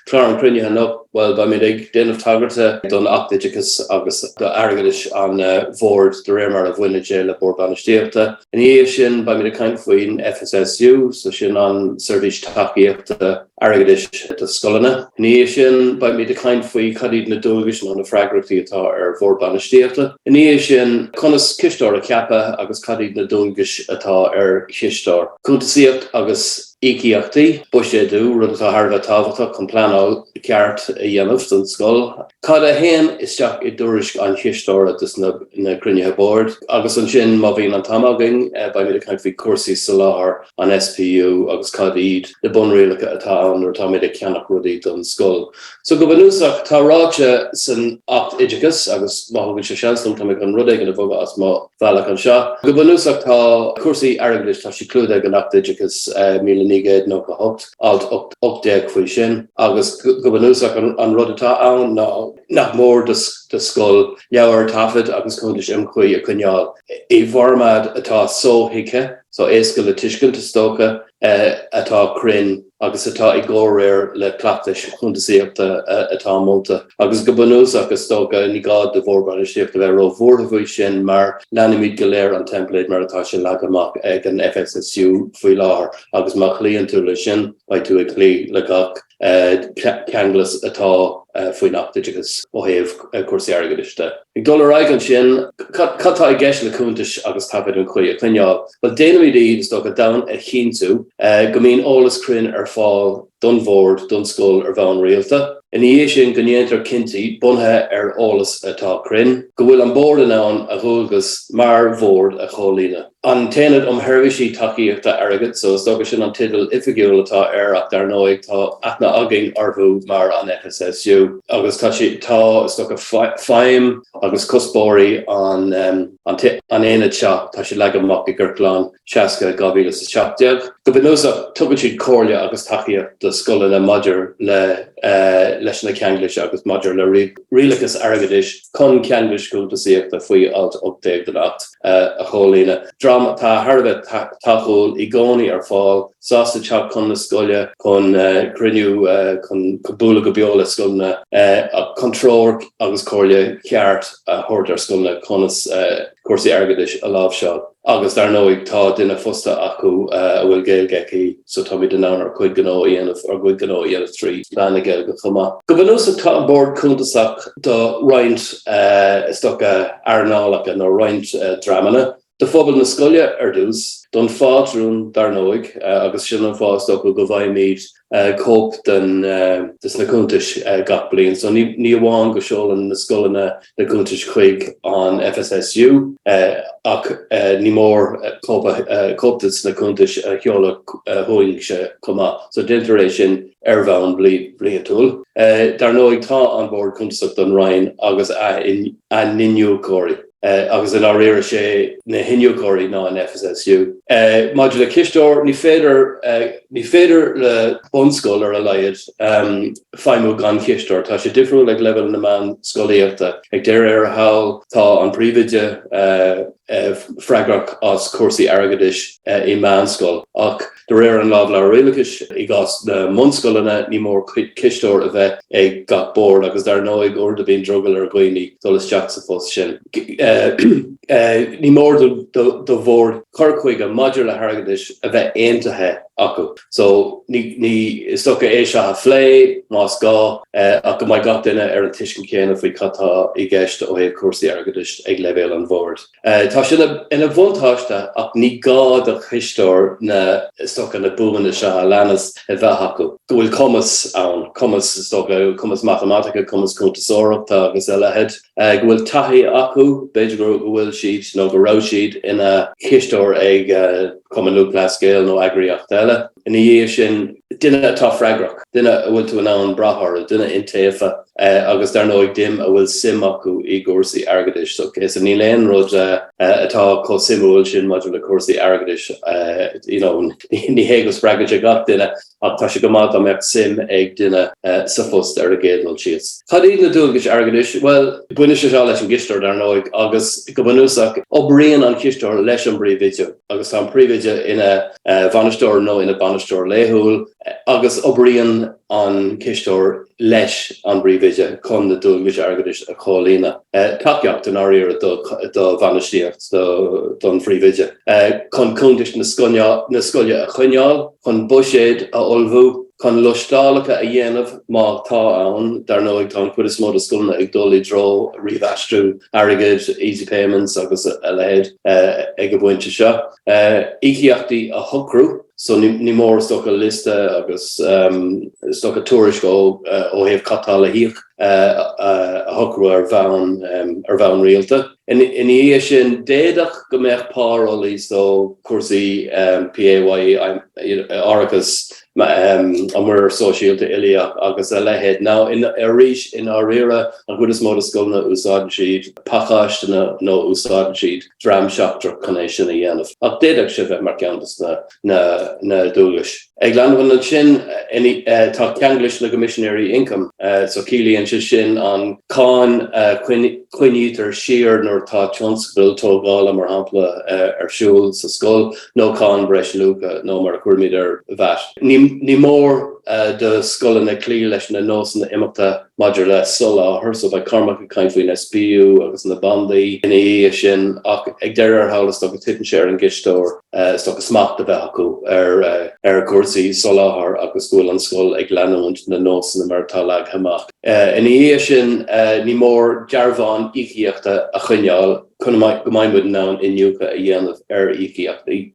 Clár crinne hanop well ba mi den of tagarta don Oideachais agus Airgeadas an Bhoird the rémar of Winnajail le Bhoird Banistíochta. In hí sin ba mi de kind faoin FSSU so sin an Service taíochta Airgeadas de Scolanna. In hí sin ba mi de kind faoi cadíd na Dualgais an Freagrachtaí atá Bhoird Banistíochta. In hí sin conas Chisteora ceapa agus cadíd na Dualgais atá Chisteora. Cúntaíocht agus tAcht, Buiséadú, rud atá Harbh tábhachtach chun pleanáil ceart a dhéanamh don scoil. Cad a héan isteach I Tuairisc an Chisteora dus na cruinne Bhoird. Agus an sin má bhíon an tamagin, ba mi de kind faoi cuasaí Soláthair an SPU agus cadíd na bunrialacha atá an or tá mi de ceannach rudaí don scoil. So go banúsach tá ráte san Oideachais agus má thugann sé seanslum tá an rudaí gan a bhogad as má bhealach an seo. Go banúsach tá cuasaí Airgeadas tá si clúdaigh an Oideachais nigéad nó go hocht alt update faoi sin agus go banúsach an rud atá ann nach mór de scoil leabhar tafid agus chuntais imchuí a cúneáil. I bhformad atá sóthaithe so éasca le tuiscinnta stócha atá crin agus atá I gcóir le clachtais chuntaíochta atá molta. Agus go banúsach is stócha ní gád de Bhoird Banistíochta bheith ro bhórtha sin mar leanimid go léir an template mar atá sin legamach ag an FSSU faoi láthair agus má chlíonn tú le sin ba tú ag clí le gach ceanglas atá faoin Oideachais ó thaobh cuasaí Airgeadas. Ag dul raig an sin cattá I gceist le cúntais agus tafid an chuí a cúneáil. Well déanamid iad is dócha dain a chinnú go mbíonn eolas crin ar fáil don Bhoird don scoil ar bhean rialta. In hí sin go ndéantar cinnti bunthe ar eolas atá crin. Go bhfuil an bord anán a dhulgas mar Bhoird a cholína. An téanad thirbhísí taíochta Airgead, so is dócha sin an tidal ifigiúil atá ar dar nóig tá aithna agin orthú mar an FSSU. Agus tá is dócha feim agus cuspóirí an éad seo tá si legamach I gcurtláin seasca 2017. Go banúsach tugann siad cóirle agus taíocht de scoil le maidir leis na ceanglis agus maidir le rialachas Airgeadas chun ceanglis cúntaíochta faoi alt update tAcht a cholína. Drama tá Harbh taúil I gcónaí ar fáil sásta teach chun na scoile chun criniú chun búla go beola scoilna a control agus cóirle ceart a thuirt ar scoilna chunas cuasaí Airgeadas a lámh seo. Agus dar nóig tá duine fosta acu a bhfuil gaelgeicí so tá mi den ná ar chuig gó dhéanamh ar chuig gó dhéanamh trí lena gael go chuma. Go banúsach tá an bord cúntasach do roint is dócha airnálacha nó roint dramana. De phobal na scoile ar dús don fádrún dar nóig agus sin an fásto go bhaimid cóp den na cúntais gach bliain. So ní bháin go seolan na scoilena na cúntais chuig an FSSU ach ní mór cóptas na cúntais cheola thuig se cuma. So dintaréis sin ar bhean bliatúil. Dar nóig tá an bord cúntasach don Ryan agus a niniu cóirí. Agus in áréire sé na hinniucóirí ná an FSSU. Maidir le Chisteora ní féidir le bonscoil ar a leiad feimú gan Chisteora. Tá sé difriúil le level na man scoíochta. Ag deir ar a hail tá an príomhaide Freagrach as cuasaí Airgeadas I manscoil. Ach de réir an lábh le rialachas I gás na munscoilena ní mór Chisteora a bheith ag gach bord agus dar nóig orda bíon drogal ar gcuoine dolas teach sa fós sin. Ní mór do Bhoird chuig a maidir le Airgeadas a bheith aontaithe acu. So ní is tócha é se a phlé más gá ach go mai gach duine ar an tuiscin céanna faoi cattá I gceist ó thaobh cuasaí Airgeadas ag leibhéal an Bhoird. Tá sin ina bhuntáiste ach ní gá do Chisteora na is tócha na bumanna se a leanas a bheith acu. Go bhfuil cumas ann, cumas is tócha cumas mathematica, cumas cúntasóireachta agus eilehead. Go bhfuil taithí acu, beidir go bhfuil siad nó go raibh siad ina Chisteora ag cumanú glascéil nó agriocht eile. In dhé sin duine atá Freagrach, duine a bhfuil tú an brathir, duine intéfa agus dar nóig dim a bhfuil sim acu I gcúsaí Airgeadas. So cés a ní léon rud atá có simúil sin maidir le cuasaí Airgeadas ní hégus Freagrach gach duine ach tá sé go máid am sim ag duine sa fust ar a géadal sios. Cad iad na Dualgais Airgeadas? Well, buine se seo leis an Chisteora dar nóig agus go banúsach obrion an Chisteora leis an príomhaide agus tá an príomhaide ina bhanistóir nó ina banisteoir léthúil agus obrion an Chisteora leis an bríomhide chun na Dualgais Airgeadais a cholína. Tachcht an áíre do bhanistíocht don phríomhide. Chun cúntais na scoile a chuineáil, chun Buiséad a olbhú, chun luistálacha a dhéanamh má tá ann, dar nó ag tá cuid is mór a scoilna ag dul I dro riomhaistriú Airgead, Easy Payments agus a lehéad ag a bhainte seo. Oideachtaí a thucrú, so ní mór stocha liste agus stocha Tuairisc ó héamh catáil a híoch a thucrú ar bhean rialta. In é sin déadach go mbeadh párolaí so cuasaí PAYE áragus amur sosiálta ilia agus a lehéad. Now in arís in áíire an chud is mór a scoilna úsáideann siad pacháistena nó úsáideann siad dramseachtar chunéis sin a dhéanamh. Ach déadach si bheith mar ceantas na Dualgais. Ag leanbhain an sin tá ceanglis na missionary income so cílíonn sin an cáin cuinítar siar nó tá tionscail tógála mar hampla ar siúil sa scoil nó cáin breis luca nó mar chuirmid ar bheit. Ní mór de scoil na clí leis na nós na imeachta maidir le Soláthair, so bheith carmach a caint faoin SPU agus na bandaí in é sin ach ag deireadh ar hálas sto go titan séar an Chisteora sto go smacht a bheith acu ar cuasaí Soláthair agus scoil an scoil ag leanúint na nós na mar tá leag haach. In é sin ní mór dearbháin íciíochta a chuineáil chun go maimid ná inniucha a dhéanamh ar íciíochtaí.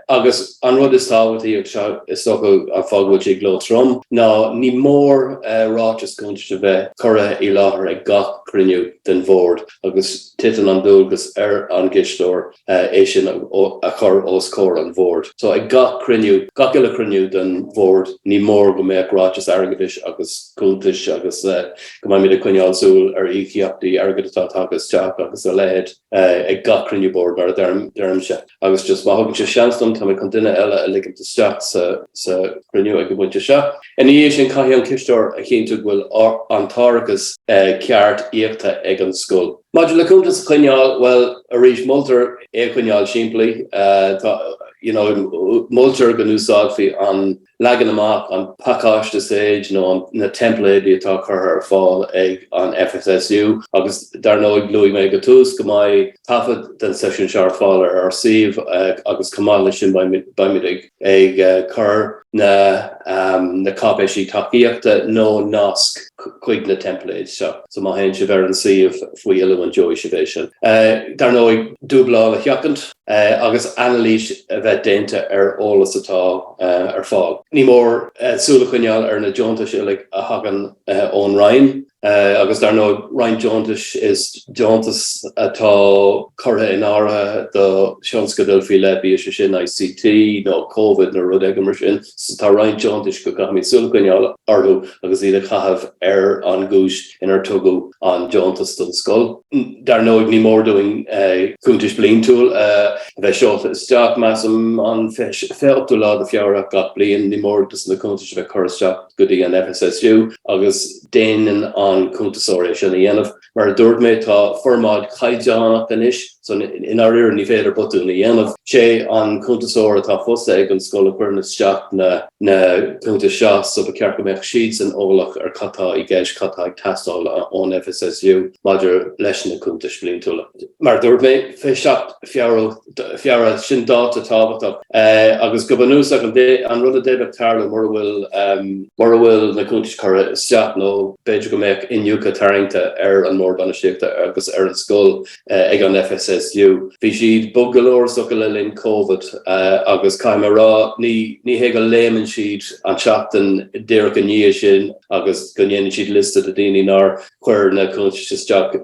Agus an rud is táhairtaí ag seo is stocha a fágúil ag glótrom ná ní mór ráiteas cúntaiste bheith cura I láthair ag gach criniú den Bhoird agus titan an Dualgais ar an Chisteora é sin a chur os cór an Bhoird. So ag gach ile criniú den Bhoird ní mór go mbeadh ráiteas Airgeadais agus cúntais agus go maimid a chuineáil súil ar íciíochtaí Airgeadas agus teach agus a lehéad ag gach criniú Bhoird mar a derm se. Agus just má thugann sé seanstom tá chun duine eile a ligeann isteach sa criniú ag go bhainte seo. In é sin caithfidh an Chisteora a chéintú bhfuil antárachas ceart íochta ag an scoil. Maidir le cúntas chuineáil, well, a rís multar chuineáil simplí, multar gan úsáid fi an legan amach an pacháiste stage nó na template atá chur ar fáil ag an FSSU agus dar nó ag luí mé go tús go mai tafad den session sear fáil ar sih agus cumála sin baimid ag chur na cápéisí taíochta nó nasc chuig na template seo. So má hen se bhar an sih faoi ile an joy se bhééis sin. Dar nó ag dúblá a cheachant agus analís a bheith dénta ar eolas atá ar fáil. Ní mór súla chuineáil ar na Jontas a hagan ón Ryan. Agus dar nó Ryan Jontas is Jontas atá curtha in ára do seanscadal fi le bí sin ICT nó COVID nó rud mar sin. So tá Ryan Jontas go gaithmid súla chuineáil arthú agus iad a chahabh ar an gúis inar tugu an Jontas don scoil. Dar nó ní mór doing cúntais blian túil bheith seolta isteach measam an féchtú lá a fiara gach blian ní mór dus na cúntais bheith chuisteach go dtí an FSSU agus déanaan an cúntasóirí sin a dhéanamh mar a dúirt méid tá formáid caiideánach inis, so in áirear ní féidir botú na dhéanamh sé an cúntasóir atá fosta ag an scoil chuirna isteach na cúntas seo so ba ceart go mbeadh siad san eolach ar catá I gceis catá ag teastáil ón FSSU maidir leis na cúntas blian túla. Mar dúirt méid fé seach fiara sin dáta tábhachtach agus go banúsach an rud a déadh tarla mar bhfuil na cúntas chur isteach nó beidir go mbeadh inniucha tarraingta ar an mór banisiachta agus ar an scoil ag an FSSU. Bhí siad bug galóir socha le linn COVID agus caiime rá ní hé go léimeann siad an seachtain deireach an níos sin agus go dhéanann siad lista a daoine nar chuir na cúntas isteach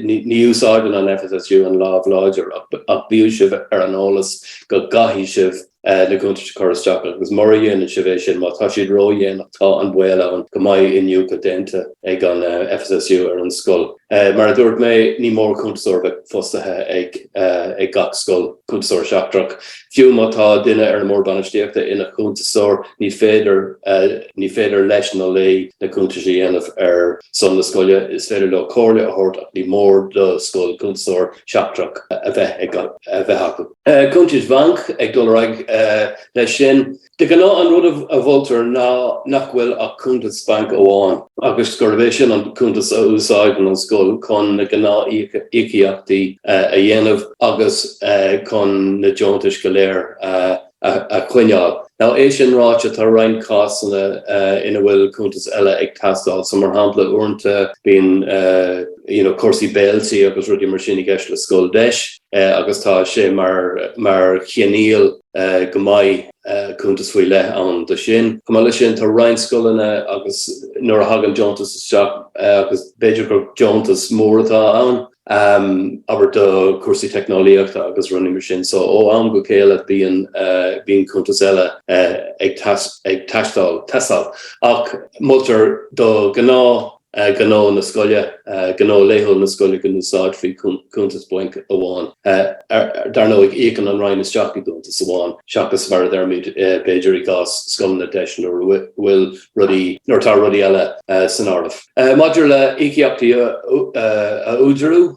ní úsáideann an FSSU an lámh láidir ach bíú sibh ar an eolas go gaithí sibh na cúntas choristeach agus mar a dhéanann sibh sin má tá siad ró dhéanamh tá an bhfuil an go mbeidh inniu go dénta ag an FSSU ar an scoil. Mar dúirt mé ní mór cúntasóir fostathe ag gach scoil cúntasóir seachtrach. Fiú mátá duine ar na mór banistíochta ina cúntasóir ní féidir leis nó lei na cúntasaí dhéanamh ar son na scoile is féidir le cóirle a thabhairt ach ní mór do scoil cúntasóir seachtrach a bheith acu. Cúntas banc ag dul raig leis sin. De gná an rud a bhultar nach bhfuil ach cúntas banc amháin. Agus scorbéis sin an cúntas a úsáideann an scoil chun na gná íochaíochtaí a dhéanamh agus chun na deontais go léir a chuineáil. Now, Asian ráte tá rein cásanna ina bhfuil cúntas eile ag tastáil, so mar hampla uaireanta bíon cuasaí béaltaí agus rudí mar sin i gceist le scoil deis, agus tá sé mar chianíal go maith cúntas faoi le an do sin. Cuma lei sin tá rein scoileanna agus nuair a hagann deontas isteach agus beidir gur deontas mór atá ann. Aber do cuasaí technoliaachta agus running mar sin, so ó am go céile bíon cúntas eile ag tastáil. Ach multar do gná na scoile, gná léithil na scoile go úsáid faoi cúntas buinc amháin. Dar nó ag écan an rein isteach dúntas amháin. Seachas mar dermid beidir i gás scoilna deis nó bhfuil rudí nóir tá rudí eile san áireamh. Maidir le íochaíochtaí a údarú,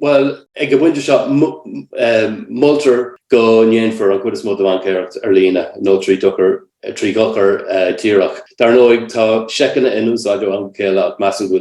well, ag go bhainte seo multar go ndéanfar an chuid is mód amháin céireacht ar lína nó trí gachar tíreach. Dar nóig tá secanna in úsáidú an céile ach measúil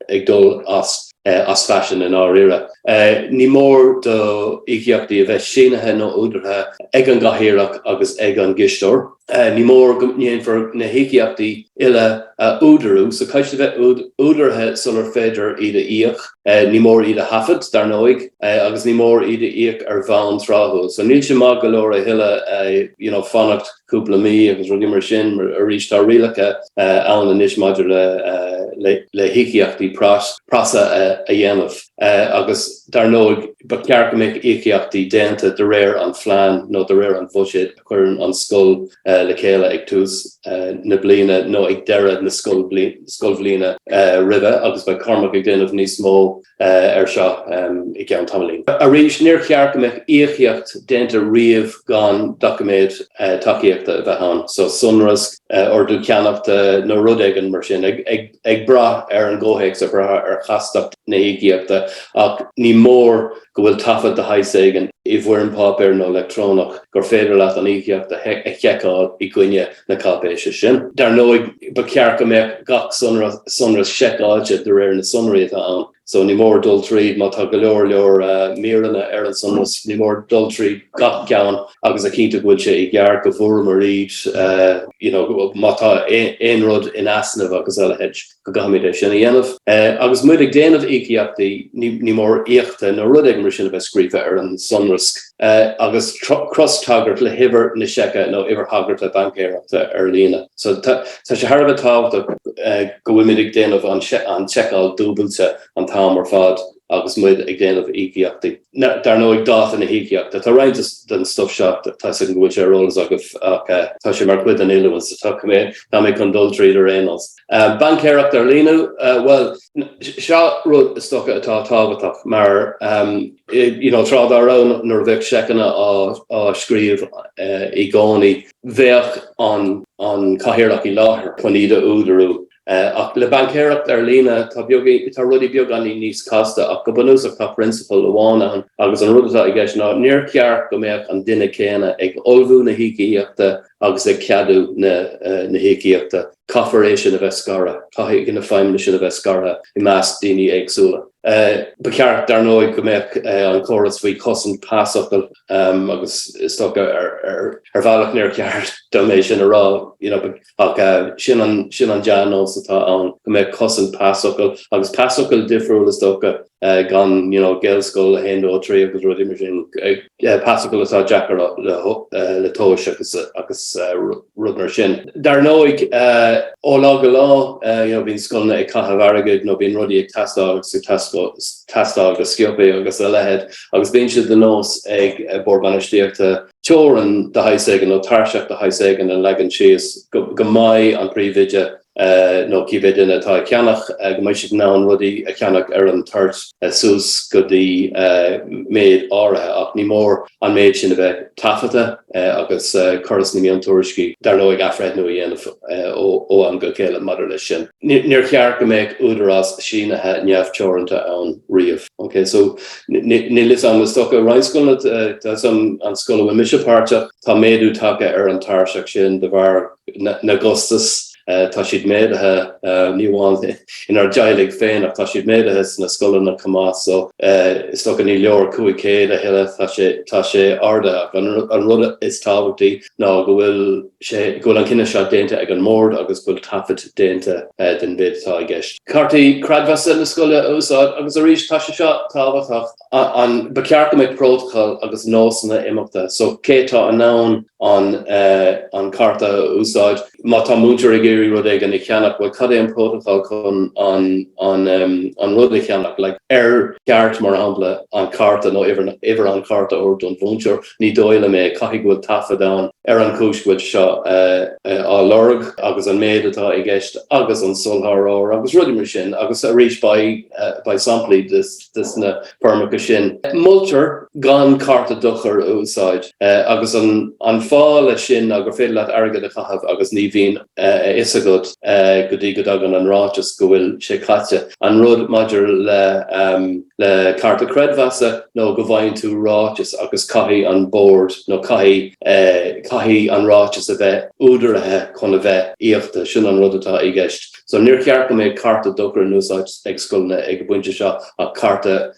ag dul as fashion in our era. Ní mór do íochaíochtaí a bheith sinathe nó údartha ag an gcathaoireach agus ag an gistóir. Ní mór ndéanfar na íochaíochtaí ile údarú, so caiiste bheith údartha sular féidir iad a íoch, ní mór iad a hafad dar nóig, agus ní mór iad a íoch ar bhain tráthúil. So níl sé má go leor a hiile fannacht cúpla mí agus rudí mar sin a rís tá rialacha ann a níos maidir le íochaíochtaí prasa a dhéanamh. Agus dar nóig ba ceart go mbeidh íochaíochtaí déanta de réir an phlean nó de réir an bhuiséad a chuireann an scoil le chéile ag tús na bliana nó ag deireadh na scoil bliana ribhe agus ba cormac ag déanamh níos mó ar seo i gceann tamalaí. A rís níor cheart go mbeidh íochaíocht déanta riamh gan documéid tacaíochta a bheith ann. So sunras or dú ceannachta nó rud éigean mar sin ag brath ar an ggóthaigh sa brath ar chastacht na íochaíochta ach ní mór go bhfuil tafad de haisaigen I bhfuir an pápéir nó electrónach gur féidir leat an íochaíocht a cheicáil I gcuine na capéise sin. Dar nóig ba ceart go mbeidh gach sunras seiceáilte de réir na sunraí atá ann. So ní mór dul tríd má tá go leor míranna ar an sunras, ní mór dul tríd gach ceann agus a cinnta bhfuil sé I ghearr go bhfuair mar iad má tá aon rud in asnamh agus eile heid go gahamid é sin a dhéanamh. Agus muid ag déanamh íochaíochtaí ní mór íochta nó rud ag mar sin a bheith scríofa ar an sunras. Agus cross-tagart le hibhar na seice nó ibar hagart le bancéireachta ar lína. So tá sé tharbh tábhachta go bhfuil ag déanamh an seiceáil dúbailte an tám ar fad agus muid ag déanamh íochaíochtaí. Dar nó ag dáta na íochaíochta. Tá roinnt den stuff seo tá sin go bhfuil sé rólas agus tá sé mar cuid an éilehain sa tá mé chun dul tríd ar réanas. Bancéireachta ar lína, well, seo rud is stocha atá tábhachtach mar trád arán nuair bheith secanna á scríomh I gcónaí bheadh an cathaoireach I láthair chun iad a údarú. Ach le bancéireacht ar lína tá rudí beag an níos casta ach go bunúsach tá principal amháin agus an rud atá I gceist ná níor ceart go mbeadh an duine céanna ag olbhú na íochaíochta agus ag ceadú na íochaíochta cafaréis sin a bheith scara, caithfidh na feimne sin a bheith scara I meas daoine agsúla. Ba ceart dar nóig go mbeadh an chóras faoi cosan pásachail agus stocha ar bhealach níor ceart do méid sin a rá, ach sin an deanós atá an go mbeadh cosan pásachail agus pásachail difriúil is stocha gan gelscoil a héndó trí agus rudí mar sin pásachail atá deachar le tóis agus rud mar sin. Dar nóig ó lá go lá bhín scoilna ag cathabh airgead nó bhín rudí ag tastáil go sciopé agus a lehead agus bíonn siad den nós ag Bhoird banistíochta teorann de haisaigean nó tarseach de haisaigean an legan sios go maith an príomhide no cibé duine tá ceannach go mbeidh siad ná rudí a ceannach an tart sús go dtí méid áirithe ach ní mór an méid sin a bheith tafata agus choras ní an tuairiscí dar nó ag afraid nó dhéanamh ó an go céile madidir lei sin. Níor cheart go méid údarás sínathe neamhtheoranta an riamh. Okay, so ní lis an sto a reinscoile an scoile bh misisepáirteach tá méadú take an tarseach sin de bhar na Augustus tá siad méadathe níháin inar dealaigh féin ach tá siad méadathe na scoile na Comá, so is sto an ní leor chuig céad a heile tá sé arda an rud is tábhachtaí ná go bhfuil an cinenne seo déanta ag an mór agus bhfuil tafid déanta den bid tá I gceist. Cartaí creadmheasa na scoile úsáid agus a rís tá sé seo tábhachtach an becearta méid protocol agus nósanna imeachta, so cétá an nán an carta úsáid má tá mútear ag éirí rud ag an ceannach bhfuil cad é an protocol chun an rud ag ceannach, like ceart mar hampla an carta nó iver an carta or don bhúntear ní dóile mé caithfidh bhfuil tafa down an cúiscuid seo á lorg agus an méid atá I gceist agus an Soláthair agus rudí mar sin agus a rís by samplaí this na permacha sin. Multar gan carta duchar úsáid agus an fáil sin agur féidir leat airgead a chahabh agus ní bhíon is agad go dtí go dagan an ráiteas go bhfuil sé caite. An rud maidir le carta creadmheasa nó go bhhainn tú ráiteas agus caithfidh an Bhoird nó caithfidh an ráiteas a bheith údarithe chun a bheith íochta sin an rud atá I gceist. So níor cheart go méid carta duchar an úsáid ag scoilne ag buinte seo a carta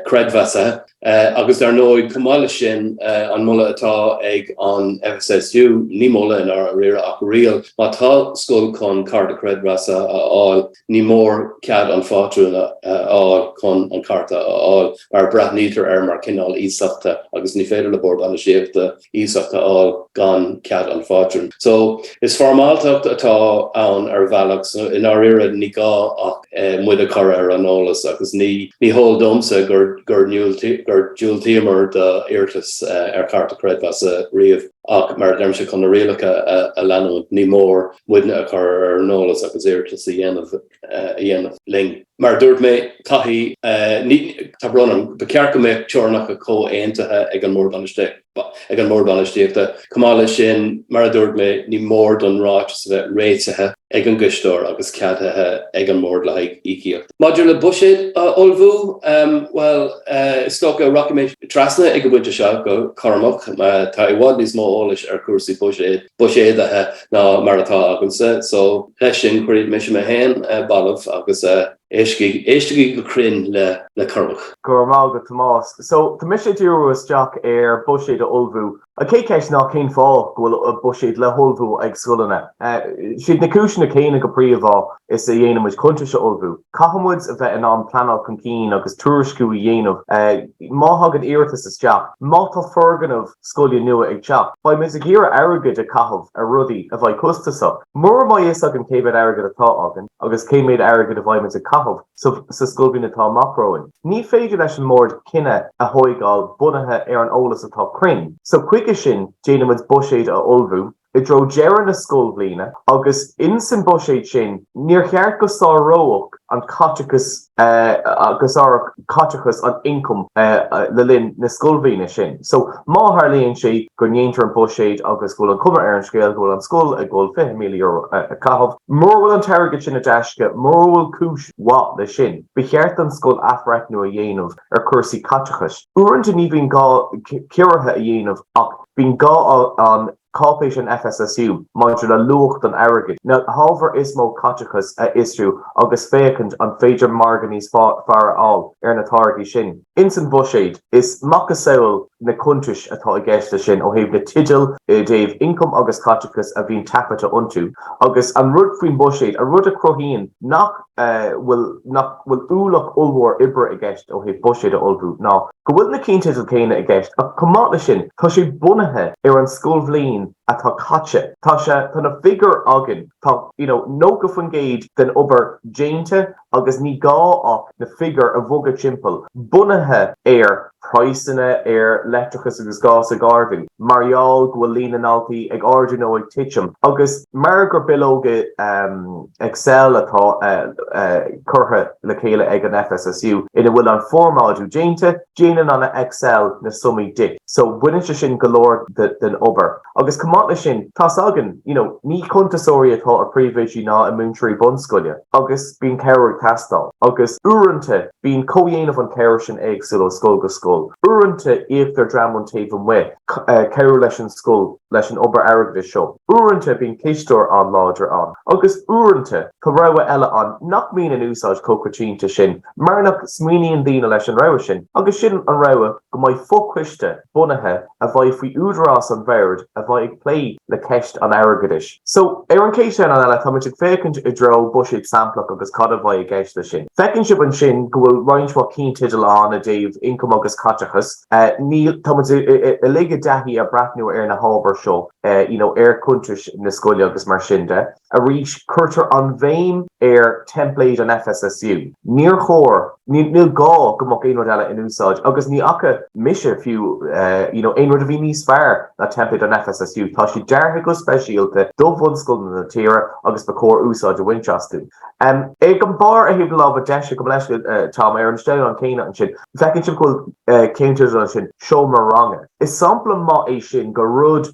creadmheasa agus ar nóid cumáile sin an mula atá ag an FSSU ní mula in ar réire ach rial má tá scoil chun carta creadmheasa áil ní mór cead an fátrúna áil chun an carta áil mar brathnítar mar cinál ísachta agus ní féidir le Bhoird an séachta ísachta áil gan cead an fátrún. So is formáltacht atá ann ar bhealach in our réire ní gá ach muid a cara ar an eolas agus ní hol domsa gur dúiltíomar de Airgeadas ar carta creadmheasa riamh ach mar derm se chun a réalacha a leanúint ní mór muidne a chur ar an eolas agus Airgeadas a dhéanamh ling. Mar dúirt mé caithfidh tá bronnam becearcha mé teornach a có aontaithe ag an Bhoird an Isteachta cumáile sin mar dúirt mé ní mór don ráiteas a bheith réitethe ag an Chisteora agus ceatathe ag an Bhoird le ícíocht. Maidir le Buiséad olbhú well sto a rockméid trasna ag go buinte seo go choramach tá I bhád níos mó eolas ar cuasaí Buiséadathe ná mar atá agansa, so leis sin chuirid mis me héin bailmh agus éistigí go crin le choramach. Gur má go Tomás. So tá mis sé dúró isteach ar Buiséad a olbhú. A cé ceis ná cén fá gohfuil a Buiséad le holbhú ag scoilne. Siad na cúisina céine go príomhá is a dhéanamid chunta se olbhú. Cahamúid a bheith in an planál chun cín agus tuairisciú a dhéanamh. Má hagad Airgeadas isteach. Má tá ferganmh scoile nua ag teach. Ba mis a ggéar airgead a cahabh a rudaí a bhaid custasa. Mór mai is ag an céibad airgead atá agan agus céimiid airgead a bhaid mis a cahabh sa scoilbín atá macróin. Ní féidir leis an mór cinenne a hoigáil bunathe ar an eolas atá crin. So chuige sin déanamid Buiséad a olbhú I dro jearan na scoilblíne agus in san Buiséad sin níor cheart go sáróach an catechus agus ar catechus an income le linn na scoilblíne sin. So má tharlaíonn sé gur ndéantar an Buiséad agus gúil an cumar ar an scéal gúil an scoil ag gúil €50,000 a cahabh. Mór bhfuil an teirgead sin a deisce, mór bhfuil cúis wat le sin. Ba cheart an scoil afraic nua a dhéanamh ar cuasaí catechus. Uaireanta ní bhíonn gá ciortha a dhéanamh ach bhíonn gá an Cápéis an FSSU, maidir le luacht an airgead. Now, however is mó catechus a isriú agus fécant an féidir marganís fara all ar na táirgí sin. In san Buiséad is macasail na contris atá I gceiste sin ó thaobh na tidal déobh income agus catechus a bhíon tapata untu. Agus an rud faoin Buiséad, a rud a crohíonn nach bhfuil úlach ulmhór ibre I gceist ó thaobh Buiséad a olbhú. Ná, go bhfuil na cíntidir céine I gceist, ach cumá sin, tá sé bunathe ar an scoilbhlín atá caite. Tá na figure agin, tá, nó go fan géad den obair déinte agus ní gá ach na figure a bhogad timpeall. Bunathe ar Praisina letrachas agus gas a gardu. Marial gwalina nalti ag arduino ag tichum. Agus margur bilóge Excel atá curtha le chéile ag an FSSU ina bhfuil an formáidú déinte, déanaan an Excel na sumí dic. So buine sin galore den ober. Agus cumátla sin, tás agan, ní contasóirí atá a príomhidí ná a múntrí bunscoile. Agus bíon ceir tastal. Agus uanta bíon cóhéanamh an ceir sin éagsúil scóil go scóil. Uanta íochttar dramún taobh we, ceir leis an scóil leis an ober airgeadais seo. Uanta bíon Chisteora an láidir an. Agus uanta tá rogha eile an nach mín an úsáid cócratínta sin, mar nach smíonn daoine leis an rogha sin. Agus sin an rogha go mbeidh fócuiste bunathe a bhaid faoi údarás an Bhoird a bhaid ag plé le ceist an airgeadais. So an céis an eile tá muid fécinn i dro Buiséad samplach agus cad a bhaid gceist le sin. Fecinn sib an sin go bhfuil roinntá cíntidir an a déobh incom agus catachas. Níl tá muid i lige dahí a brathnú na hábhar seo, contris na scoile agus mar sinnde, a rís curtar an bhéim template an FSSU. Níor chóir, níl gá gomach éonrad eile in úsáid, agus ní acha mise fiú, éonrad a bhí níos fearr na template an FSSU. Tá si deartha go speisialta dó bhunscoil na tíre agus ba cór úsáid a Winchester. Ag an bar a híb lá a deise go leis tá ar an steil an céine an sin, fecinn sin go céintear an sin seo mar range. Is sampla má é sin go rud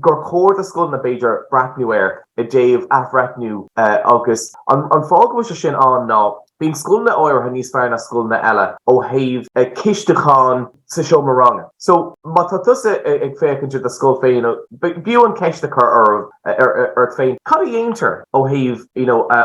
gur chóir a scoil na beidir brathnú i déobh afreithnú agus an fág sin an ná bín scoil na áir níos fearr na scoil na eile ó thaobh Chisteachán sa seo mar range. So má tá tusa ag fécinn a scoil féin bíú an ceiste chur ar féin. Cad a dhéantar ó thaobh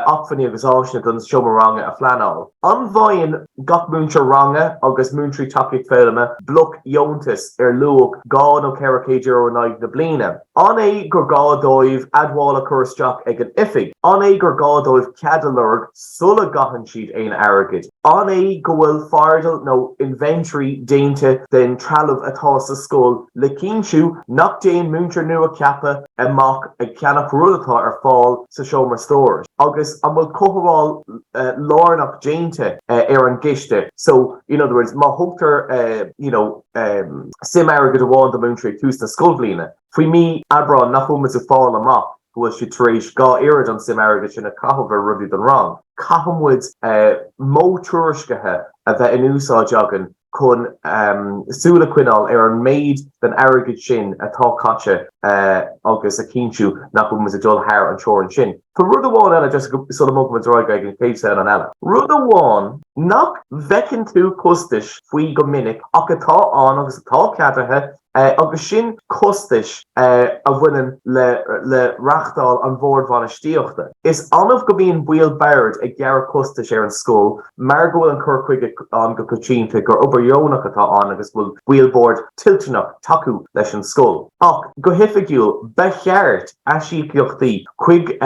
achfaní agus áisina don seo mar range a phleanáil. An bhain gach múntar range agus múntrí tapic féilime bloc iontas ar luach gáin ó ceircéidir ó naig na bliana. An é gur gádóibh adhála chuirteach ag an ifig. An é gur gádóibh ceadalurg sula gahan siad éon airgead. An é go bhfuil fardal nó inventory déinte den trealamh atá sa scóil le cinnsiú nach déon múntar nua ceappa amach ag ceannach rudatá ar fáil sa seo mar stóir. Agus an bhfuil cothbháil lárnach déinte ar an giste. So, in other words, má thugtar sim airgead amháin do múntrí tús na scóil bliana. Faoi mí abrán nach chumas a fáil amach was si taréis gá irid an sim airgead sin a cathmh rudí don rang. Cahamwood mó tuairiscithe a bheith in úsáid agan chun súla cuineáil ar an méid den airgead sin atá caite agus a cinnsiú nach chumas a dul thar an teoir an sin. Tá rud amháin eile just sula mo go droig ag an céimse an eile. Rud amháin nach bhecinn tú costais faoi go minic ach atá an agus atá ceatarthe agus sin costais a bhaineann le reachtáil an Bhoird bhainisteochta. Is anmh go bíonn Bhoird ag gearradh costais ar an scóil, mar go bhfuil an cur chuig an go coitianta gur obairionach atá an agus bhfuil Bhoird tiltúnach taú leis an scóil. Ach go hifigiúil becheart eisíochtaí chuig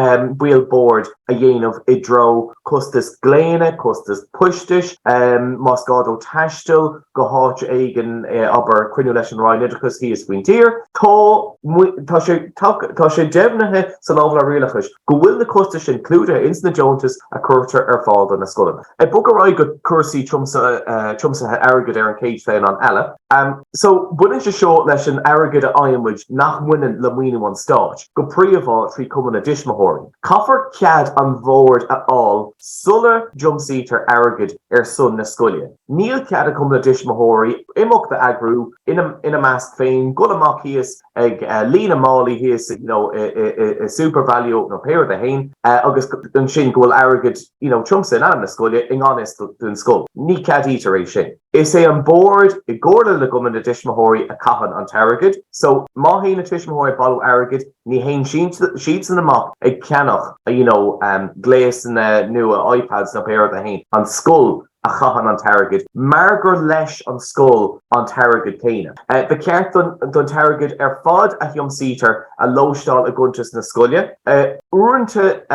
Bhoird a dhéanamh i dro costas gléine, costas puistis, más gádó taistil go háit éigen aber cuineú leis an ráid chus hí is faoin tír. Tá sé deimhnathe sa lábhar rialachas go bhfuil na costas sin clúide ins na Jonetas a chuirtar ar fáil na scolanna. Bug a ráid go cursaí trumsathe airgead ar an céid féin an eile. So buine se seo leis an airgead a aimmuid nach muineann le muoinú an stáit go príomháil trí cumann a dismóirí. Caithfar cead an Bhoird a áil sulla jumsaítar airgead ar sun na scoile. Níl cead a cumann a dismóirí imachta agrú ina measc féin go amach híos ag lína málaí híos super value nó péir a hain agus an sin go bhfuil airgead trumsa in na scoile in honest dún scóil. Ní cead ítaréis sin. Is é an Bhoird i gcóirla le gumann a dismóirí a caitheann an airgead. So má haon na dismóirí ballú airgead ní haon sheets in amach ag ceannach gléas nua iPads na péir a hain an scóil a chahan an airgead, mar gur leis an scóil an airgead céine. Ba ceart don airgead ar fad a thiomsaítar a lóistáil a guntas na scoile. Uaireanta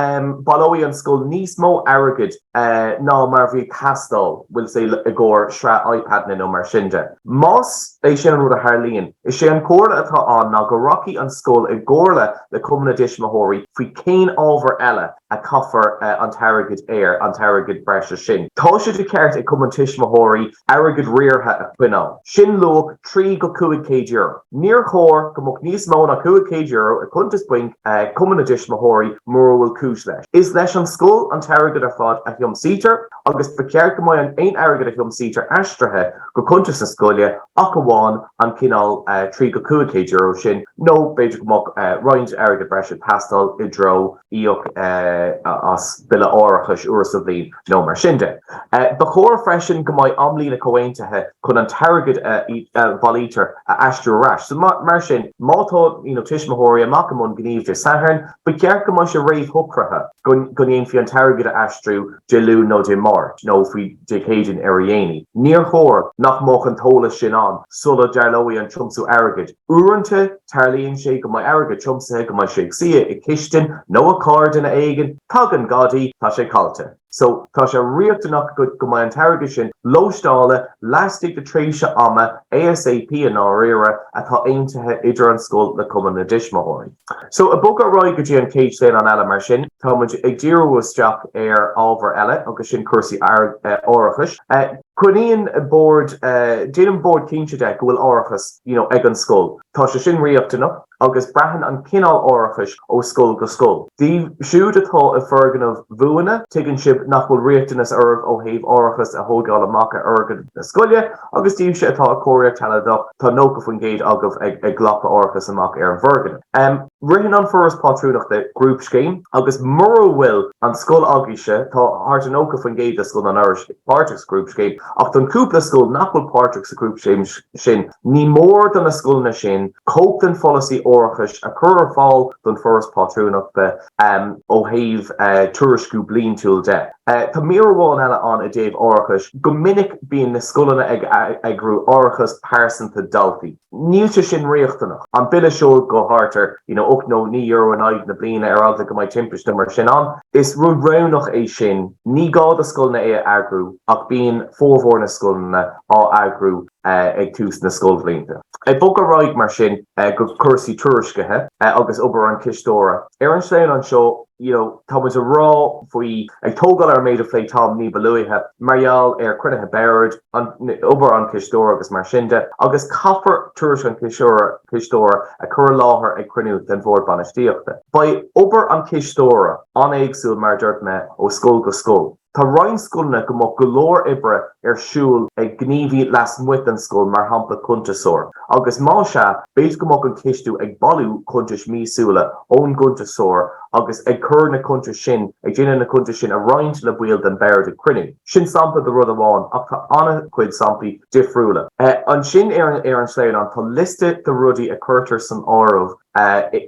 ballóí an scóil níos mó airgead ná mar bhí castáil bhfuil sé a gcóir sra iPad na nó mar sinnde. Más é sin rud a Harlíonn. Is sé an córa atá an ná go rocky an scóil I gcóirle le cumna dismóirí faoi céin ábhar eile a caithfar an Airgead Air, an Airgead breise sin. Tá sé de ceart I cuman tismóirí Airgead riartha a cuineáil. Sin luach 3 go 5 €. Níor chóir go mbeadh níos mó ná 5 € a chuntas buink cumna dismóirí mar bhfuil cúis leis. Is leis an scóil an Airgead ar fad a thiomsaítear, agus ba ceart go mbeadh an aon Airgead a thiomsaítear aistrithe go chuntas na scoile ach go bháin an cinál 3 go 5 € sin, nó beidir go mbeadh roinnt Airgead breise pastal I dro íoc as billa áireachais uair sa bhliain nó mar sin de. Ba chóir freisin go mbeadh amlína comhaintethe chun an Airgead bhailítear a aistriú rais. So mar sin, mátá tismóirí amach amón gníomh de Sathern, ba ceart go mbeadh sé réamh thocratha gon éon fi an Airgead a aistriú de lú nó de Máirt, nó faoi de chéideann ar a dhéanaí. Níor chóir nach mbeadh an tóla sin an, sulla dearlóí an tromsú Airgead. Uaireanta tarlíonn sé go mbeadh Airgead tromsathe go mbeadh sé ag sia I Chistin nó a card in a éigean, tag an gadaí tá sé calte. So tá sé riachtanach go mbeadh an Airgead sin lóistála lastig de tréise ama ASAP an áireara atá aontaithe idir an scóil le cuman na dismóirí. So a bog a roiig go dtí an céid léin an eile mar sin, tá muid ag díreú isteach ar ábhar eile agus sin cuasaí áireachais. Cuiníonn Bhoird, déanam Bhoird cínte de go bhfuil áireachas ag an scóil. Tá sé sin riachtanach agus breathan an cinál áireachais ó scóil go scóil. Díobh siúd atá a fergan bhuana, tuigeann sibh nach bhfuil riachtanas ormh ó thaobh áireachas a thógáil amach a Airgead na scoile, agus díobh sé atá a cóirí taladach tá nócha faoin géad agah ag ghlapa áireachas amach ar an bhirgeanna. Rihan an furas pátrúnach de grúp scéim, agus mar bhfuil an scóil agaise tá hart an nócha faoin géad a scóil an Irish Páirteachs grúp scéim, ach don cúpla scóil nach bhfuil Páirteachs a grúp scéim sin, ní mór don na scóilna sin, cóp den folasaí áireachais a chur ar fáil don furas pátrúnach de ó thaobh tuairiscú bliain túil de. Tá míorháin eile an a déobh áireachais, go minic bíonn na scoilena ag grú áireachas pásanta daltaí. Nílte sin riachtanach. An bille seo go hartar, ook nó ní euro an aig na bliana ar alta go mbeidh timpiste mar sin an. Is rud rawnach é sin, ní gád a scoilna é agrú, ach bíonn fómhór na scoilna á agrú ag tús na scóil blianta. Bog a roiig mar sin go cuasaí tuairiscithe agus obair an Chisteora. Ar an sléin an seo, tá muid a rá faoi ag tógáil ar méid a phlé tám ní beluithe, marall ar crunethe Bhoird, obair an Chisteora agus mar sin de, agus caithfar tuairisc an Chisteora a chur láthair ag cruinniú den Bhoird Banistíochta. Ba obair an Chisteora an éagsúil mar dúirt me ó scóil go scóil. Tá roinn scoilna go mbeadh go leor ibre ar siúl ag gníomhí las muid an scóil mar hampla cuntasóir. Agus má se, beidir go mbeadh an cistú ag bailú cuntas mísúla ón cuntasóir agus ag chur na cuntas sin, ag déanana na cuntas sin a roinnt le bhuial den Bhoird a cruinniú. Sin sampa de rud amháin ach tá anna cuid samplaí difriúla. An sin ar an sléin an tá liste de rudaí a chuirtar san áramh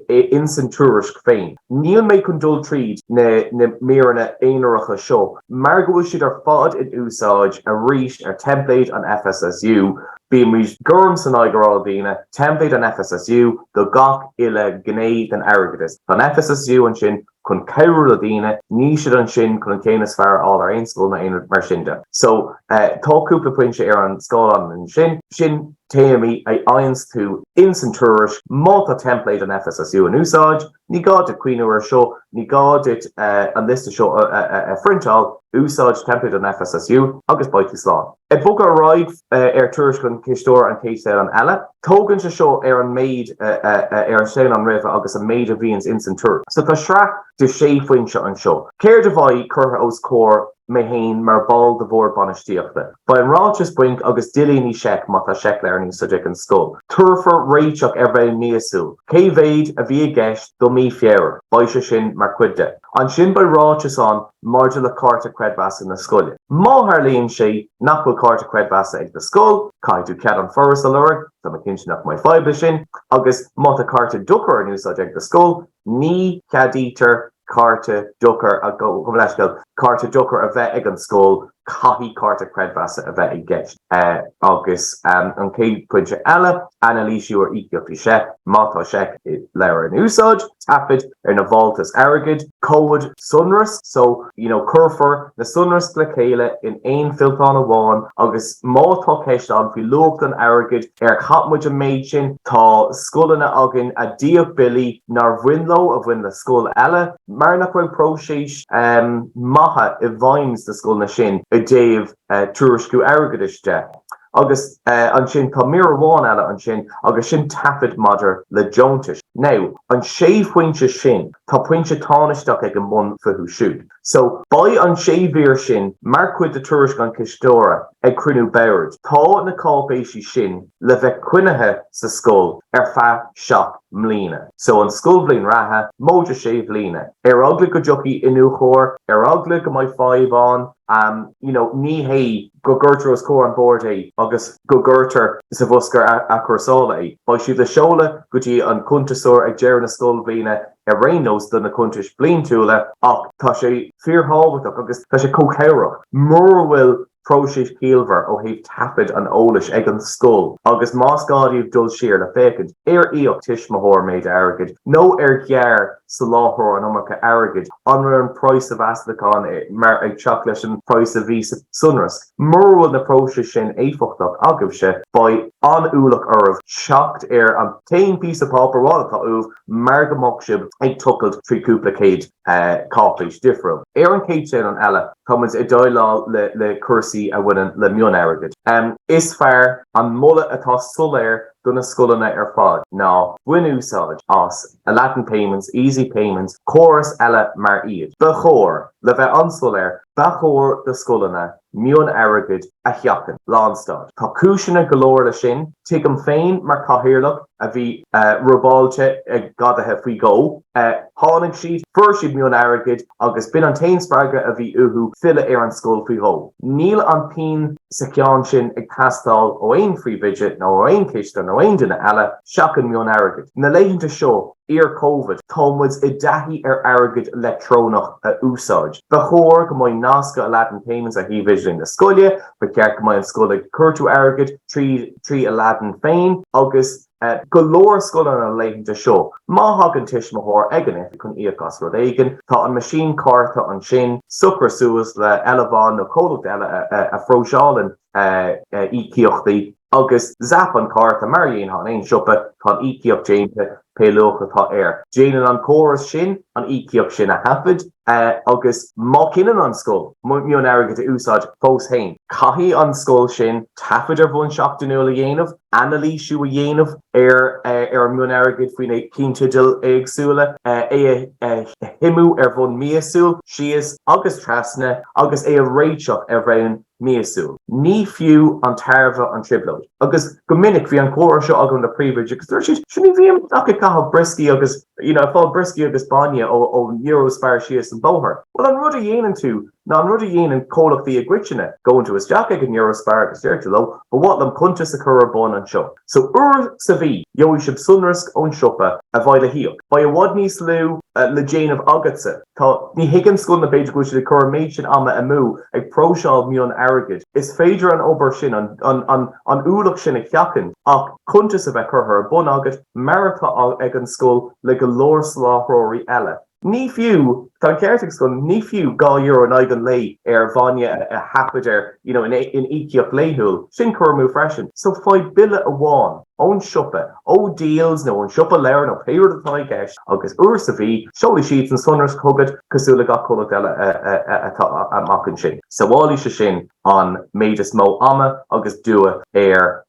in san tuairisc féin. Níl méid chun dul tríd na méarna éonaracha seo, mar go bhfuil siad ar fad in úsáid a rís ar template an FSSU, bí muid gurm san aigeráil bhína, template an FSSU do gach ile gnéad an Airgeadas. An FSSU an sin chun ceiriúil a dtíine, ní siad an sin chun céannas fear all ar aon scóil na aon mar sin de. So tá cúpla pointe ar an scáil an sin téimi a ains tú in san tuairisc máta template an FSSU an úsáid, ní gád it cuiinú ar seo, ní gád it an liste seo a frintáil úsáid template an FSSU agus baiti slán. Bog a roiig ar tuairisc an Chisteora an céisteáil an eile, tógann se seo ar an méid ar an séil an rih agus a méid a bhíons in san tuairisc. So tá sreach de sé foiointe an seo. Céir de bhaid curtha os cór mé hain mar ball de Bhoird Banistíochta. Ba an ráilteas buink agus dilíní seic má tá seic learning suideach an scóil. Turfar réiteach ar bheith níosú. Cé bhéid a bhí gceist do mí fearar, baise sin mar cuide. An sin ba ráilteas an marde le carta credbasa na scoile. Má Harlíonn sé nach bhfuil carta credbasa ag na scóil, caiidú cead an foras a lurg, tá ma cinse nach mai fibre sin, agus má tá carta duchar an úsáid ag na scóil, ní cadítar carta duchar a go leiscail carta duchar a bheith ag an scóil, caithí carta credbasa a bheith ag gceist. agus an céad pointe eile analíisiú ar íceachtaí sé mátá sé leir an úsáid tapid na bháltas airgead cóid sunras so curfar na sunras le chéile in ein filtán amháin agus mátá ceist an fi lucht an airgead capmuid a méid sin tá scolanna agin a díobh bilí nar bhuinló a bhuin le scol eile mar nach raibh próséis maithe I bhains de scoilna sin a déobh tuairiscú airgeadais de. Agus an sin tá míorháin eile an sin agus sin tapid maidir le Joontais. Now, an pointe sin tá pointe táisteach ag an bun futhú siúd. So, ba an bhír sin mar chuid de tuairisc an Chisteora ag cruinniú Bhoird. Tá na cápéisi sin le bheith cuinithe sa scol feadh seach mlíne. So an scol bblin ratha móide sé bhlíne. Agla go jockey inú chóir, agla go mai fáibán, ní hé go gurtar os cór an Bhoird agus go gurtar sa bhoscar a chusála Ba siad le seola go dtí an cuntasúir ag dear na scol bblíne rénos don na cuntais blin túla ach tá sé fíorthábhaach agus tá sé cóchéireach. Mór bhfuil próisis cíalmhar ó thaobh tapid an eolas ag an scol agus máscádaíomh dul siar le fécid íocht tiismithór méid airgead nó ghearr Soláthair an Iomacha airgead anra an price of Astachán mar ag teach leis an price of ví sunras. Mór bhfuil na próisis sin éifeachtach agah sé ba an úlach ormh teacht an tain piece of paper bháil tá mar gomach sib ag tucailt tríúpla céad cápéis difriúil. An céad sin an eile cumas I dóilá le cursaí a bhainean le mion airgead. Is fearr an mulla atá Soláthair duna scolanna fad. Ná, bhuin úsáid as a Latin payments, easy payments, chorus eile mar iad. Ba chóir, le bheith an Soláthair, ba chóir de scolanna mion airgead a cheapan, lánstad. Tá cúisina golóir le sin, tuigim féin mar cathaoirleach a bhí robáilte ag gadathe faoi go. Tháinig siad, fuair siad mion airgead agus bin an tain sparga a bhí uthú fille ar an scol faoi go. Níl an pin sa ceann sin ag tastáil ó aon faoi bidget nó ó aon ciste nó aon duine eile seacan mion airgead. Na léitheanta seo COVID, Tomwood's I dahi airgead electrónach a úsáid. Ba chóir go mai nasca a Latin payments a hí vision na scoile, ba ceart go mai an scoile curtú airgead trí a Latin féin, agus golóir scoile an léitheanta seo. Má hagan tiismithór eganith chun íochas rud éigean, tá an machine carta an sin, sucra suas le eilebán nó cólacht eile a phróseálan íceachtaí, agus zap an carta mar dhéon an siopa tá íceach déanta péilúcha tá air. Déanaan an chóras sin an íceach sin a hafid agus má cinan an scol mion airgead a úsáid fós hain. Caithí an scol sin tafid ar bhain seachtainúil a dhéanamh, analíisiú a dhéanamh ar mion airgead faoin cíntidir agsúla himú ar bhain míasúil sios agus trasna agus a réiteach ar bhain míasúil. Ní fiú an tarbha an triblóid. Agus go minic bhí an chóir seo agan na príomhaid agus tuair sin bhíam ach caithal briscí agus fáil briscí agus baine ó Eurospar sios an Bhoird. Well an rud a dhéanaan tú ná an rud a dhéanaan cólachtaí a gcuiteanna going to his jack ag an Eurospar agus deirte lo, but what lam contas a chur bon an seo. So sa bhí, Joey sib sunrisk ón siopa a bhaid a híoch. Ba a wad níos lú le Jane of Agatsa. Tá ní higgin scún na beidir gúisi de chur méid sin ama a mú ag próseáil mion airgead. Is féidir an obair sin an úlach sin a cheacan ach contas a bheith chur a bon agat maratha ag an scúil le go lór sláthróirí eile. Ní fiú, tá ceirteach scún, ní fiú €2 an aigan lei ar bhaine a hapid in íceach léithúil, sin churmú freisin. So fáid bille a bháin, ón siopa, ó deals nó an siopa leir nó péir atá gceist, agus uair sa bhí, seola siad an sunras cogad cosúla ga colacht eile amachchan sin. So bháilí se sin an méid is mó ama agus dua ar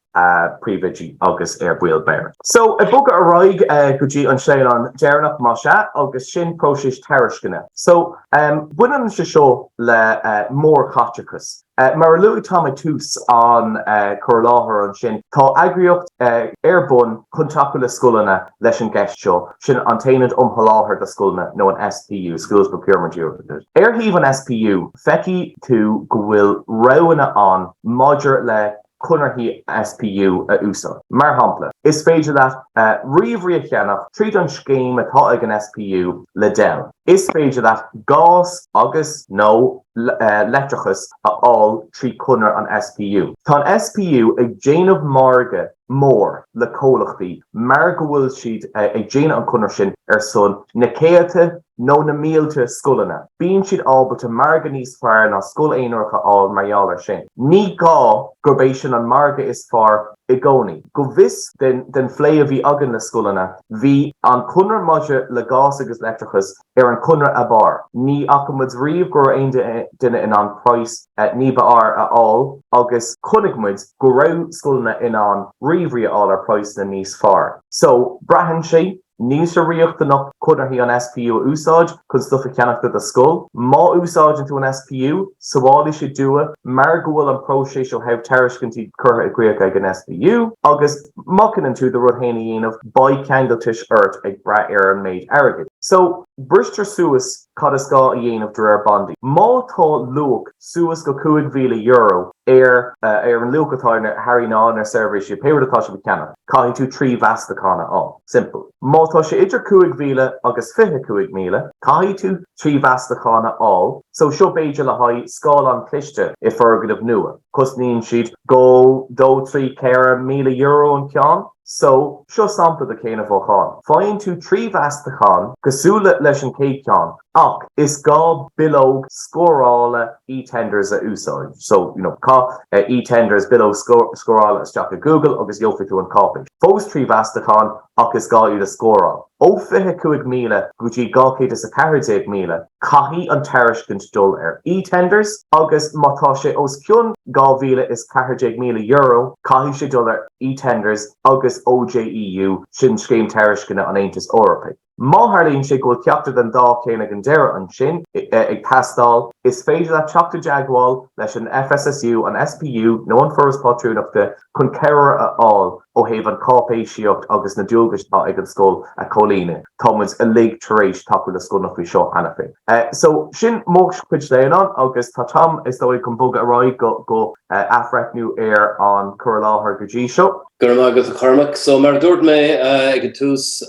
príomhaidí agus ar buil bear. So a boga a roig go dtí an séil an dearnach má se agus sin próisis tairiscine. So buineann se seo le mór chatrachas. Mar luú táid tús an Soláthair an sin, tá agriocht ar bun chun taú le scolanna leis an gceist seo, sin an tainad Soláthair de scolanna nó an SPU, Schools Procurement Unit. Ar híomh an SPU, feici tú go bhfuil roanna an maidir le chunarthaí SPU a úsáid. Mar hampla, is féidir leat riomhrí a cheannach tríd an scéim atá ag an SPU le down. Is féidir leat gás agus nó letrachas all trí cunnar an SPU. Tá SPU ag déanamh marga mór le cólachtaí, mar go bhfuil siad ag déanamh an cunnar sin son na céate nó na mílte scolanna. Bíonn siad ábalta marga níos fearr ná scol éonarcha áil margheallar sin. Ní gá gurbééis sin an marga is fearr i gcónaí. Go bhis den phlé a bhí agan na scolanna, bhí an cunnar maidse le gás agus letrachas ar an cunnar a bar. Ní acamid riomh gur aon duine in an price ní ba'ar a all, agus chunigmuid go raibh scolanna in an riomhrí all ar price na níos fearr. So, brahan sé, níos a riochtanach cunnar hí an SPU úsáid chun stuff a ceannach a scol. Má úsáid into an SPU, saháil sé dua, mar go bhfuil an próséis ó hebh tairiscintí curtha i gcríoch ag an SPU, agus moccan tú the rud héna dhéanamh ba ceangaltis ort ag bra ar an méid airgead. So, Brister suas cad is gá a dhéanamh dre bondi. Má tá luach suas go €2,000 ar an luachtáine Harry ná ar service péir atá se ceannach. Caithín tú trí vastacána á. Simple. Má tá sé idir €2,000 agus €25,000, caithín tú trí vastacána á, so seo beidir le haid scáil an cliste I fergadamh nua. Cos níonn siad go dó trí €1,000 an ceann. So, seo sample the céine bhócháin. Fáinn tú trí vastacán cosúla leis an céad ceann, ach is gá bilóg scórála e-tenders a úsáid. So, e-tenders bilóg scórála isteach a Google agus dheolfaí tú an copy. Fós trí vastacán ach is gá iad a scórál. Ó 25,000 gútí gácéad is a 40,000, caithí an tairiscint dul ar e-tenders agus mátá sé os ciún €2,000 is €40,000, caithí sé dul ar e-tenders agus OJEU sin scéim tairiscinna an Aontas Eorpaigh. Má tharlaíonn sé go bhfuil ceaptar den dá céanna an deire an sin ag tastáil, is féidir le teachta deagháil leis an FSSU, an SPU, nó an Foras Pátrúnachta chun ceithre a áil ó thaobh an cápéisiíocht agus na dúilgaistá ag an scóil a cholíne. Támuid a lig taréis taú le scóil nach bhí seo hena fé. So sin móg chuid léanán agus tá tam is dóigh chun bog a roiid go afreicnú ar an Láthair go dtí seo. Gur agus a chumach, so mar dúirt mé ag an tús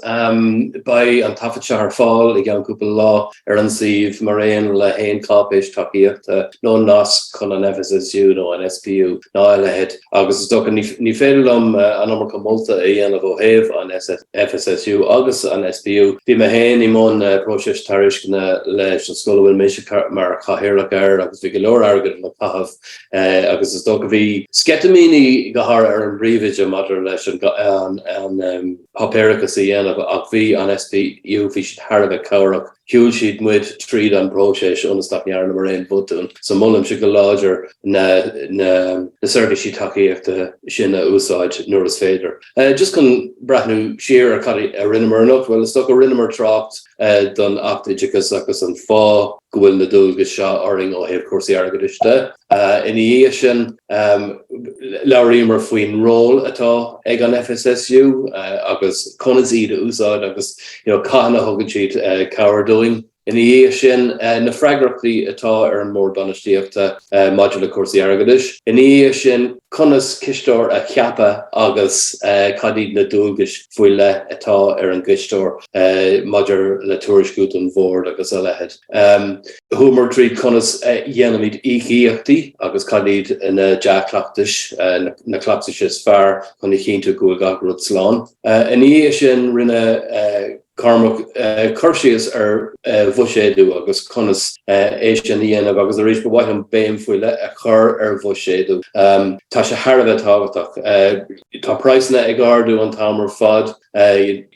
ba an tafaite ar fáil ag an cúpla lá ar an siomh mar réon le haon cápéis taíochta nó nás chun an FSSU nó an SPU ná eilehead agus is dócha ní féidirlumm an amar go molta a dhéanamh ó thaobh an FSSU agus an SPU. Bhí me haon imón próisis tairiscina leis an scoil bhfuil méise mar chathaoirleach air agus bhí go leor airgead le tahabh agus is dócha bhí scetamíní go thar ar an bríomide leis an papérachas a dhéanamh ach bhí an SPU bhí siad tharbh cabhraach hiúil siad muid tríd an próisis ionastach nearna mar réon butún. So mullim si go láidir na service taíochta sin a úsáid nuair is féidir. Just chun brathnú siar a rinnemarnach, well is sto a rinnemar trácht don Oideachais agus an fá go bhfuil na dúilgas seo oring ó thaobh cuasaí airgeadais. In dhé sin labhraíomar faoin ról atá ag an FSSU agus conas iad a úsáid agus cána thugann siad cabhar dúing. In dhé sin na Freagrachtaí atá ar an mór banistíochta module cuasaí airgeadais. In dhé sin conas Chisteora a cheapa agus cadíd na dúilgas faoi le atá ar an Chisteora maidir le Tuairisc an Bhoird agus a lehead. Thuair tríd conas dhéanamid íochtaí agus cadíd na deachlachtais na clachtais fearr chun chéintú go gachrúd slán. In dhé sin rinne Cursius ar Buiséadú agus conas éisian dhéanamh agus a rééis go bhaith an béim foiile a chur ar Buiséadú. Tá sé tharbheith táhachtach. Tá praisna ag ardú an tamar fad,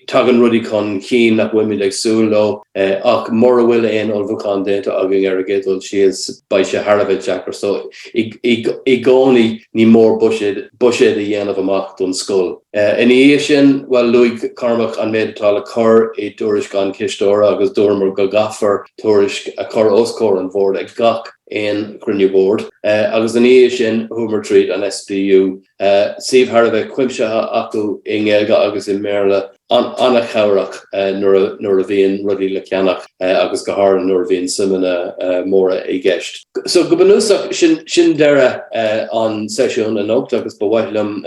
tagan rudí chun chin nach bhfuil ag súló ach mór a bhfuil aon olbhúcán déanta agin Airgeadal si is ba sé tharbheith Jackar. So i gcónaí ní mór Buiséad a dhéanamh amach don scóil. In dhé sin, well luigh Cormac an méid atá le chur I Tuairisc an Chisteora agus dúirmar go gafar Tuairisc a chur oscóir an Bhoird ag gach in Cruinne Bhoird. Agus an dhé sin thuair tríd an SPU siomh tharbheith cuimsethe acu I nGaeilge agus in Méarla anna cabhraach nuair a bhíonn rudí le ceannach agus go háir nuair a bhíonn sumanna móra I gceist. So go bunúsach sin deire an seisiún an Ocht agus bhhaithlim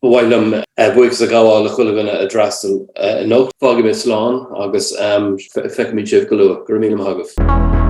buic a gáháil le chuileganna a drastal an Ocht fágam is slán agus feicimid sibh go luach gur míle maithagah.